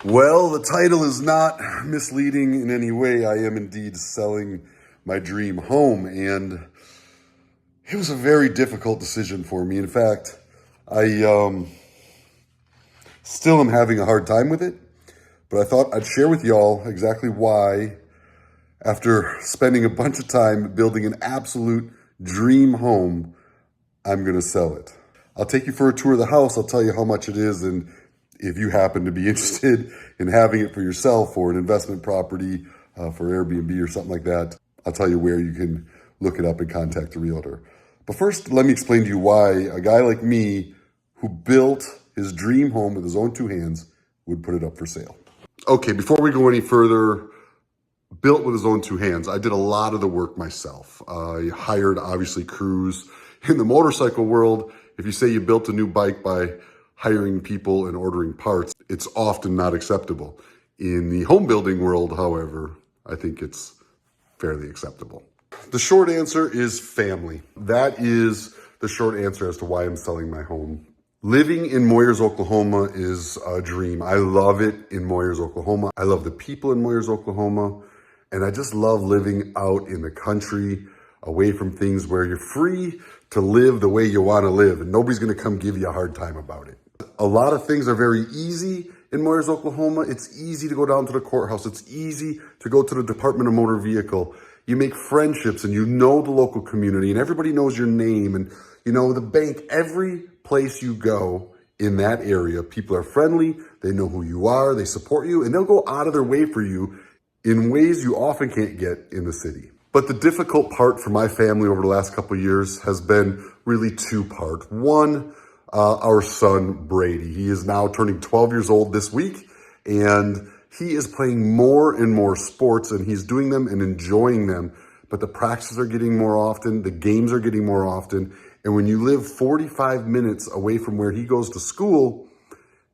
Well, the title is not misleading in any way. I am indeed selling my dream home, and it was a very difficult decision for me. In fact, I still am having a hard time with it, but I thought I'd share with y'all exactly why, after spending a bunch of time building an absolute dream home, I'm going to sell it. I'll take you for a tour of the house. I'll tell you how much it is, and if you happen to be interested in having it for yourself or an investment property for Airbnb or something like that, I'll tell you where you can look it up and contact a realtor. But first, let me explain to you why a guy like me who built his dream home with his own two hands would put it up for sale. Okay, before we go any further, built with his own two hands, I did a lot of the work myself. I hired, obviously, crews. In the motorcycle world, if you say you built a new bike by hiring people and ordering parts, it's often not acceptable. In the home building world, however, I think it's fairly acceptable. The short answer is family. That is the short answer as to why I'm selling my home. Living in Moyers, Oklahoma is a dream. I love it in Moyers, Oklahoma. I love the people in Moyers, Oklahoma. And I just love living out in the country, away from things where you're free to live the way you want to live, and nobody's going to come give you a hard time about it. A lot of things are very easy in Moyers, Oklahoma. It's easy to go down to the courthouse. It's easy to go to the Department of Motor Vehicle. You make friendships and you know the local community and everybody knows your name and you know the bank. Every place you go in that area, people are friendly. They know who you are. They support you and they'll go out of their way for you in ways you often can't get in the city. But the difficult part for my family over the last couple of years has been really two-part. One, our son, Brady. He is now turning 12 years old this week, and he is playing more and more sports, and he's doing them and enjoying them. But the practices are getting more often, the games are getting more often, and when you live 45 minutes away from where he goes to school,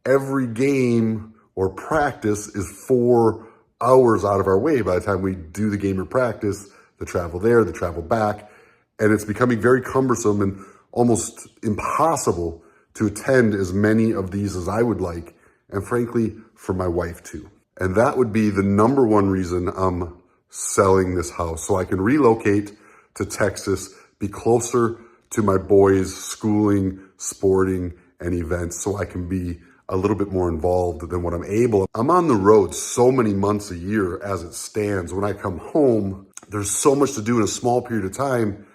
every game or practice is 4 hours out of our way by the time we do the game or practice, the travel there, the travel back, and it's becoming very cumbersome and almost impossible to attend as many of these as I would like, and frankly, for my wife too. And that would be the number one reason I'm selling this house, so I can relocate to Texas, be closer to my boys' schooling, sporting, and events, so I can be a little bit more involved than what I'm able. I'm on the road so many months a year as it stands. When I come home, there's so much to do in a small period of time,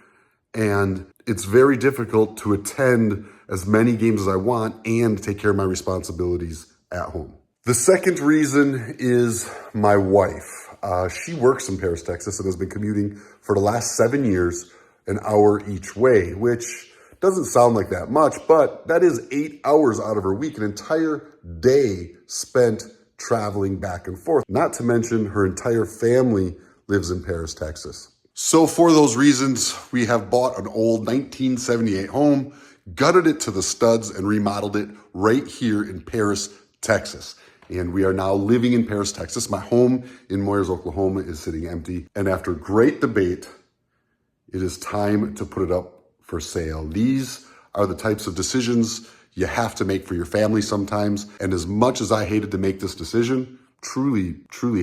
and it's very difficult to attend as many games as I want and take care of my responsibilities at home. The second reason is my wife. She works in Paris, Texas, and has been commuting for the last 7 years, an hour each way, which doesn't sound like that much, but that is 8 hours out of her week, an entire day spent traveling back and forth. Not to mention her entire family lives in Paris, Texas. So for those reasons, we have bought an old 1978 home, gutted it to the studs, and remodeled it right here in Paris, Texas. And we are now living in Paris, Texas. My home in Moyers, Oklahoma is sitting empty. And after great debate, it is time to put it up for sale. These are the types of decisions you have to make for your family sometimes. And as much as I hated to make this decision, truly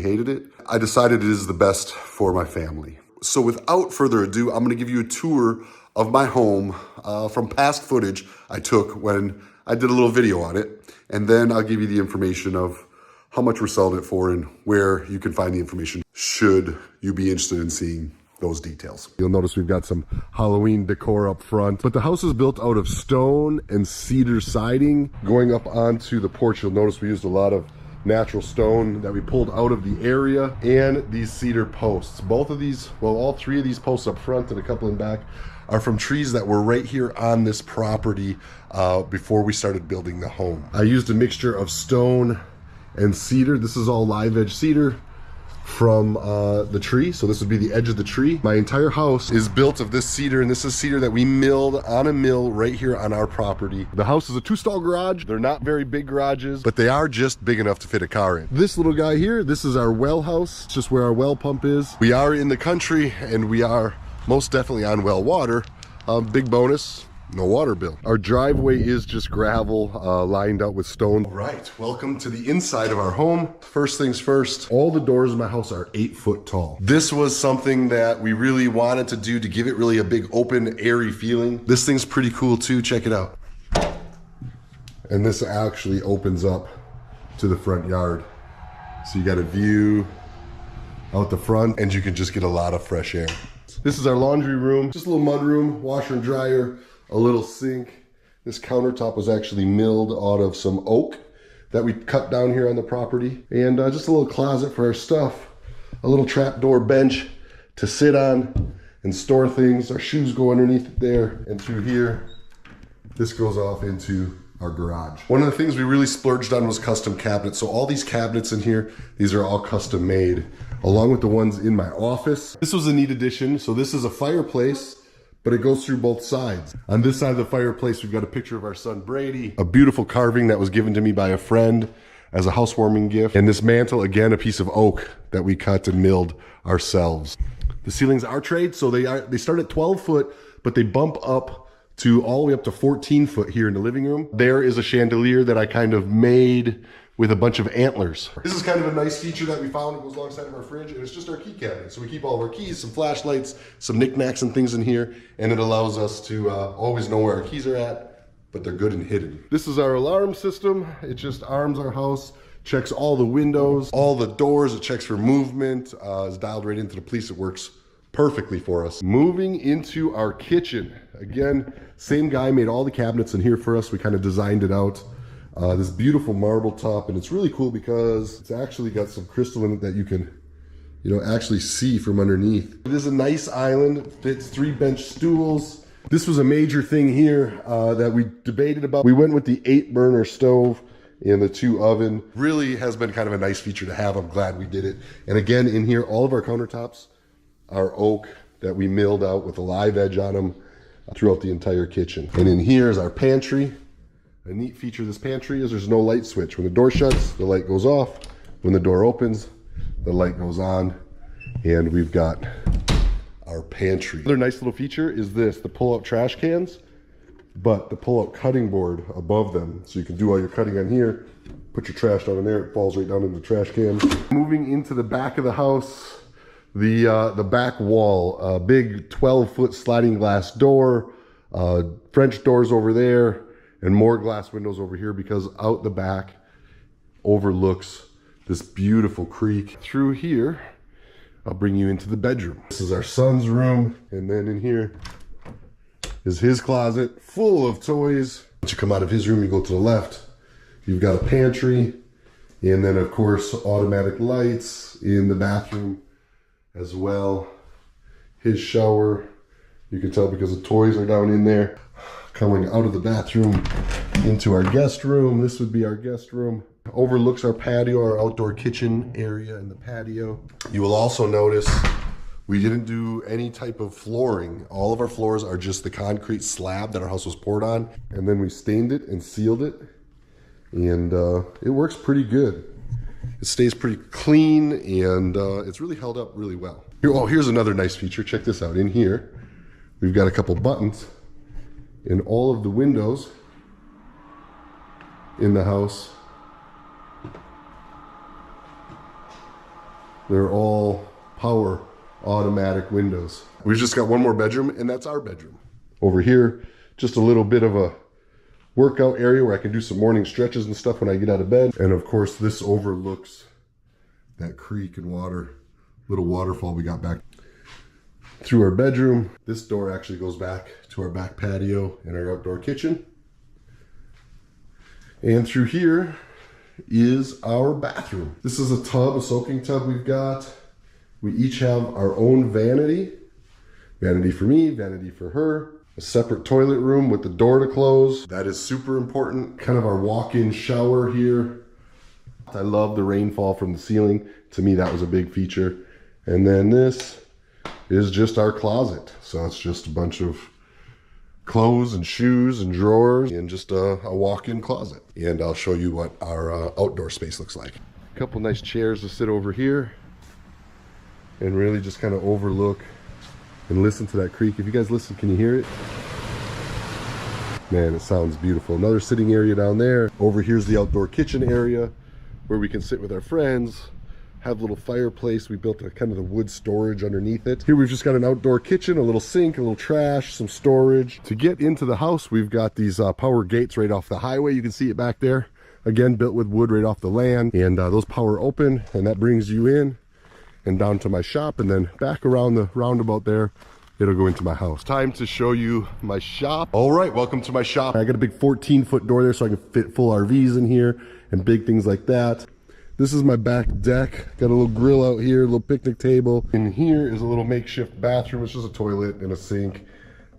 hated it, I decided it is the best for my family. So without further ado, I'm gonna give you a tour of my home from past footage I took when I did a little video on it. And then I'll give you the information of how much we're selling it for and where you can find the information should you be interested in seeing those details. You'll notice we've got some Halloween decor up front, but the house is built out of stone and cedar siding. Going up onto the porch, you'll notice we used a lot of natural stone that we pulled out of the area, and these cedar posts. Both of these, well, all three of these posts up front and a couple in back are from trees that were right here on this property before we started building the home. I used a mixture of stone and cedar. This is all live edge cedar from the tree, so this would be the edge of the tree. My entire house is built of this cedar, and this is cedar that we milled on a mill right here on our property. The house is a 2-stall garage. They're not very big garages, but they are just big enough to fit a car in. This little guy here, this is our well house. It's just where our well pump is. We are in the country, and we are most definitely on well water. Big bonus, No water bill. Our driveway is just gravel lined out with stone. All right, welcome to the inside of our home. First things first, all the doors in my house are 8 foot tall. This was something that we really wanted to do to give it really a big open, airy feeling. This thing's pretty cool too, check it out. And this actually opens up to the front yard. So you got a view out the front and you can just get a lot of fresh air. This is our laundry room, just a little mud room, washer and dryer, a little sink. This countertop was actually milled out of some oak that we cut down here on the property. And just a little closet for our stuff, a little trapdoor bench to sit on and store things. Our shoes go underneath it there. And through here, this goes off into our garage. One of the things we really splurged on was custom cabinets. So all these cabinets in here, these are all custom made, along with the ones in my office. This was a neat addition. So this is a fireplace, but it goes through both sides. On this side of the fireplace, we've got a picture of our son Brady, a beautiful carving that was given to me by a friend as a housewarming gift. And this mantle, again, a piece of oak that we cut and milled ourselves. The ceilings are trade, so they start at 12 foot, but they bump up to all the way up to 14 foot here in the living room. There is a chandelier that I kind of made with a bunch of antlers. This is kind of a nice feature that we found. It goes alongside of our fridge, and it's just our key cabinet. So we keep all of our keys, some flashlights, some knickknacks and things in here, and it allows us to always know where our keys are at, but they're good and hidden. This is our alarm system. It just arms our house, checks all the windows, all the doors. It checks for movement. It's dialed right into the police. It works perfectly for us. Moving into our kitchen. Again, same guy made all the cabinets in here for us. We kind of designed it out. This beautiful marble top, and it's really cool because it's actually got some crystal in it that you can, actually see from underneath. It is a nice island. It fits 3 bench stools. This was a major thing here that we debated about. We went with the 8 burner stove and the 2 oven. Really has been kind of a nice feature to have. I'm glad we did it. And again, in here, all of our countertops are oak that we milled out with a live edge on them throughout the entire kitchen. And in here is our pantry. A neat feature of this pantry is there's no light switch. When the door shuts, the light goes off. When the door opens, the light goes on. And we've got our pantry. Another nice little feature is this, the pull-out trash cans, but the pull-out cutting board above them. So you can do all your cutting on here, put your trash down in there, it falls right down into the trash can. Moving into the back of the house, the back wall, a big 12-foot sliding glass door, French doors over there, and more glass windows over here because out the back overlooks this beautiful creek. Through here, I'll bring you into the bedroom. This is our son's room, and then in here is his closet full of toys. Once you come out of his room, you go to the left, you've got a pantry, and then of course automatic lights in the bathroom as well. His shower, you can tell because the toys are down in there. Coming out of the bathroom into our guest room. This would be our guest room. Overlooks our patio, our outdoor kitchen area in the patio. You will also notice we didn't do any type of flooring. All of our floors are just the concrete slab that our house was poured on. And then we stained it and sealed it. And it works pretty good. It stays pretty clean, and it's really held up really well. Here's another nice feature. Check this out. In here, we've got a couple buttons. In all of the windows in the house, they're all power automatic windows. We've just got one more bedroom, and that's our bedroom. Over here, just a little bit of a workout area where I can do some morning stretches and stuff when I get out of bed. And of course, this overlooks that creek and little waterfall we got back through our bedroom. This door actually goes back to our back patio and our outdoor kitchen. And through here is our bathroom. This is a tub, a soaking tub we've got. We each have our own vanity. Vanity for me, vanity for her. A separate toilet room with the door to close. That is super important. Kind of our walk-in shower here. I love the rainfall from the ceiling. To me, that was a big feature. And then this is just our closet. So it's just a bunch of clothes and shoes and drawers and just a walk-in closet. And I'll show you what our outdoor space looks like. A couple nice chairs to sit over here and really just kind of overlook and listen to that creek. If you guys listen, can you hear it? Man, it sounds beautiful. Another sitting area down there. Over here's the outdoor kitchen area where we can sit with our friends, have a little fireplace. We built a kind of the wood storage underneath it. Here we've just got an outdoor kitchen, a little sink, a little trash, some storage. To get into the house, we've got these power gates right off the highway. You can see it back there. Again, built with wood right off the land. And those power open, and that brings you in and down to my shop, and then back around the roundabout there, it'll go into my house. Time to show you my shop. All right, welcome to my shop. I got a big 14-foot door there so I can fit full RVs in here and big things like that. This is my back deck. Got a little grill out here, a little picnic table. In here is a little makeshift bathroom. It's just a toilet and a sink.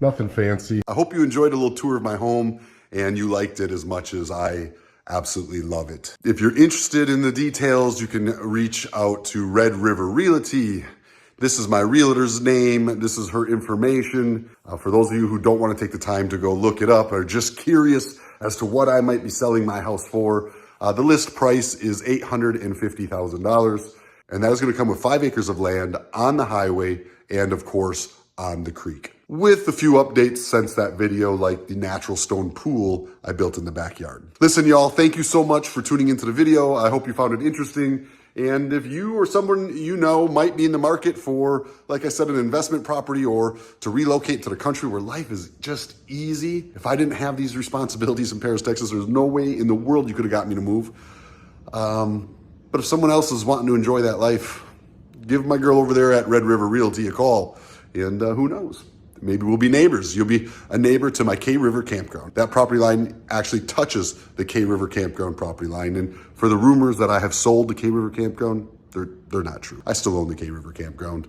Nothing fancy. I hope you enjoyed a little tour of my home and you liked it as much as I absolutely love it. If you're interested in the details, you can reach out to Red River Realty. This is my realtor's name. This is her information. For those of you who don't want to take the time to go look it up or just curious as to what I might be selling my house for, the list price is $850,000. And that is going to come with 5 acres of land on the highway and, of course, on the creek. With a few updates since that video, like the natural stone pool I built in the backyard. Listen, y'all, thank you so much for tuning into the video. I hope you found it interesting. And if you or someone you know might be in the market for, like I said, an investment property or to relocate to the country where life is just easy. If I didn't have these responsibilities in Paris, Texas, there's no way in the world you could have got me to move. But if someone else is wanting to enjoy that life, give my girl over there at Red River Realty a call. And who knows? Maybe we'll be neighbors. You'll be a neighbor to my K River campground. That property line actually touches the K River campground property line. And for the rumors that I have sold the K River campground, they're not true. I still own the K River campground.